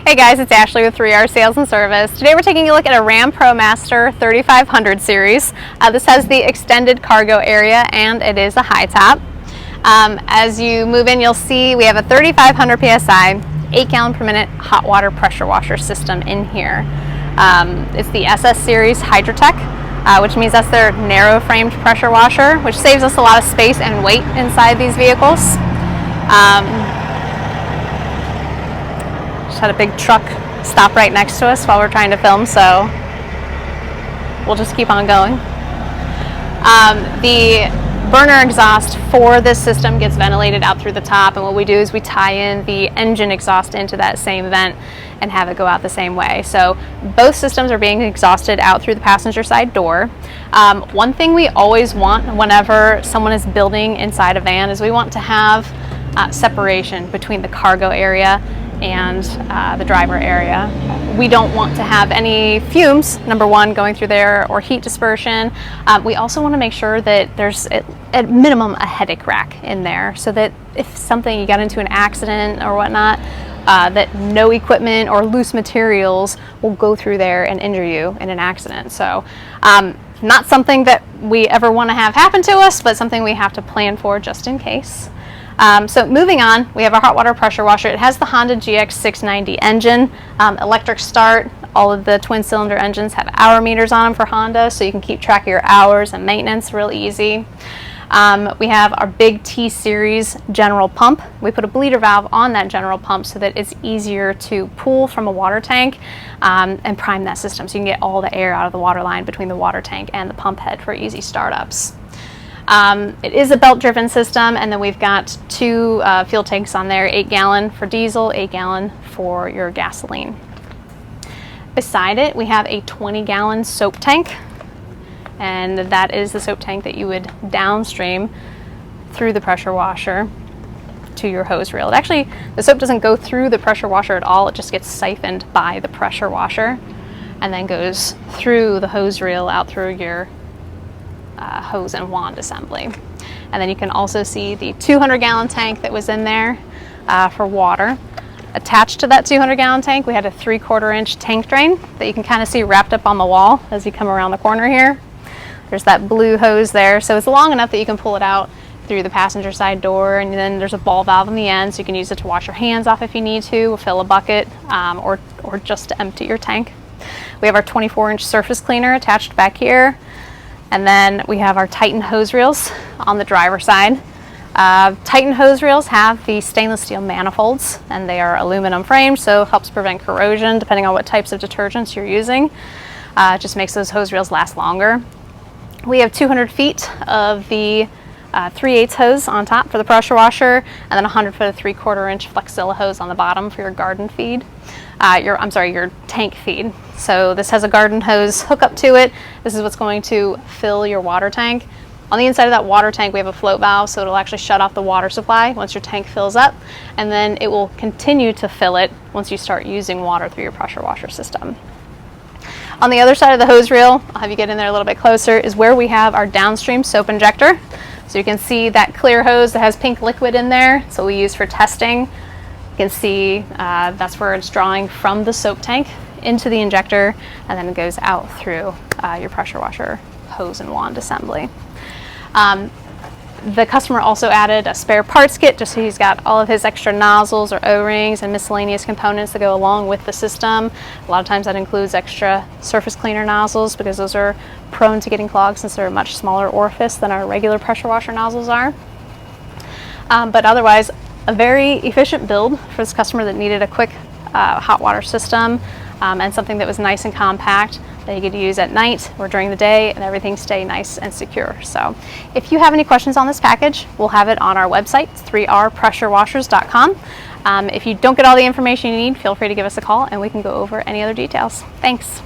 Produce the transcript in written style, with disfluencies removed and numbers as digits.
Hey guys, it's Ashley with 3R Sales and Service. Today we're taking a look at a Ram Promaster 3500 series. This has the extended cargo area and it is a high top. As you move in, you'll see we have a 3500 PSI, 8 gallon per minute hot water pressure washer system in here. It's the SS series Hydrotech, which means that's their narrow framed pressure washer, which saves us a lot of space and weight inside these vehicles. Just had a big truck stop right next to us while we're trying to film, so we'll just keep on going. The burner exhaust for this system gets ventilated out through the top, and what we do is we tie in the engine exhaust into that same vent and have it go out the same way. So both systems are being exhausted out through the passenger side door. One thing we always want whenever someone is building inside a van is we want to have separation between the cargo area and the driver area. We don't want to have any fumes, number one, going through there, or heat dispersion. We also want to make sure that there's at minimum a headache rack in there, so that if you got into an accident or whatnot, that no equipment or loose materials will go through there and injure you in an accident. So not something that we ever want to have happen to us, but something we have to plan for just in case. So moving on, we have our hot water pressure washer. It has the Honda GX690 engine, electric start. All of the twin cylinder engines have hour meters on them for Honda, so you can keep track of your hours and maintenance real easy. We have our big T-Series general pump. We put a bleeder valve on that general pump so that it's easier to pull from a water tank and prime that system so you can get all the air out of the water line between the water tank and the pump head for easy startups. It is a belt-driven system, and then we've got two fuel tanks on there, 8 gallon for diesel, 8 gallon for your gasoline. Beside it, we have a 20 gallon soap tank, and that is the soap tank that you would downstream through the pressure washer to your hose reel. The soap doesn't go through the pressure washer at all, it just gets siphoned by the pressure washer and then goes through the hose reel out through your hose and wand assembly. And then you can also see the 200 gallon tank that was in there for water. Attached to that 200 gallon tank, we had a 3/4 inch tank drain that you can kind of see wrapped up on the wall as you come around the corner here. There's that blue hose there, so it's long enough that you can pull it out through the passenger side door, and then there's a ball valve on the end so you can use it to wash your hands off if you need to, fill a bucket, or just to empty your tank. We have our 24 inch surface cleaner attached back here. And then we have our Titan hose reels on the driver's side. Titan hose reels have the stainless steel manifolds, and they are aluminum framed, so it helps prevent corrosion depending on what types of detergents you're using. It just makes those hose reels last longer. We have 200 feet of the 3/8 hose on top for the pressure washer, and then 100 foot of 3/4 inch Flexilla hose on the bottom for your garden feed. Your tank feed. So this has a garden hose hookup to it. This is what's going to fill your water tank. On the inside of that water tank, we have a float valve, so it'll actually shut off the water supply once your tank fills up, and then it will continue to fill it once you start using water through your pressure washer system. On the other side of the hose reel, I'll have you get in there a little bit closer, is where we have our downstream soap injector. So you can see that clear hose that has pink liquid in there, so we use for testing. You can see that's where it's drawing from the soap tank into the injector, and then it goes out through your pressure washer hose and wand assembly. The customer also added a spare parts kit just so he's got all of his extra nozzles or O-rings and miscellaneous components that go along with the system. A lot of times that includes extra surface cleaner nozzles because those are prone to getting clogged since they're a much smaller orifice than our regular pressure washer nozzles are. But otherwise, a very efficient build for this customer that needed a quick hot water system and something that was nice and compact that you could use at night or during the day, and everything stay nice and secure. So if you have any questions on this package, we'll have it on our website, 3rpressurewashers.com. If you don't get all the information you need, feel free to give us a call and we can go over any other details. Thanks.